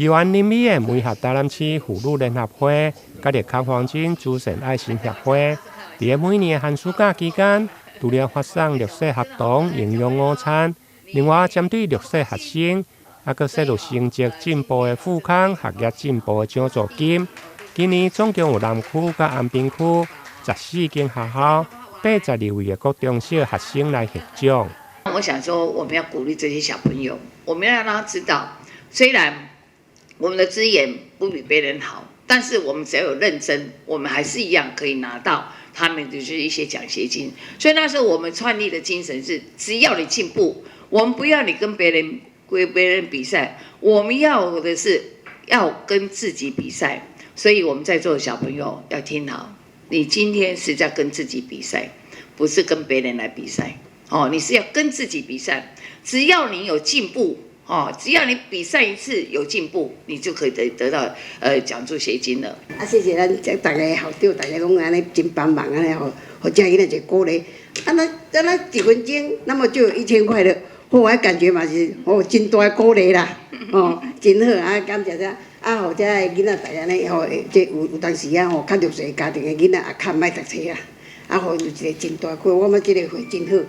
宜安林美的梅合台南市妇女联合会、甲日康黄金慈善爱心协会，伫每年的寒暑假期间，除了发送绿色学童营养午餐，另外针对绿色学生，阁设入成绩进步的富康学业进步的奖助金。今年总共有南区甲安平区14间学校，82位的国中小学生来获奖。我想说，我们要鼓励这些小朋友，我们要让他知道，虽然我们的资源不比别人好，但是我们只要有认真，我们还是一样可以拿到他们的就是一些奖学金。所以那时候我们创立的精神是，只要你进步，我们不要你跟别人比赛，我们要的是要跟自己比赛。所以我们在座的小朋友要听好，你今天是在跟自己比赛，不是跟别人来比赛。你是要跟自己比赛，只要你有进步，只要你比赛一次有进步，你就可以得到奖助学金了。谢谢咱大家校长，大家拢安尼真帮忙安尼互这囡仔一个鼓励。那1分钟，那么就有1000块了，我感觉嘛是真大的鼓励啦，真好啊！感谢这互这囡仔大家呢，这有当时啊较弱势家庭的囡仔也较莫读册啊，互有一个真大鼓，我们这个会真好。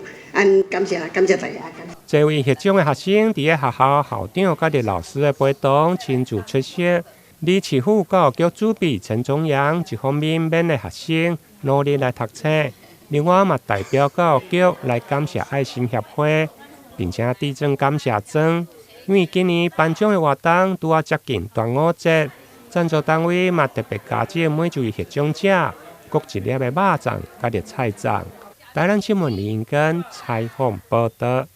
感谢大家。这位获奖的学生，伫个学校校长甲日老师的陪同亲自出席。李市府教育局主笔陈宗阳一方面勉励学生努力来读册，另外嘛代表教育局来感谢爱心协会，并且递赠感谢状。因为今年颁奖的活动拄啊接近端午节，赞助单位嘛特别加赠每一位获奖者各1粒的肉粽甲日菜粽。台南新闻林根采访报道。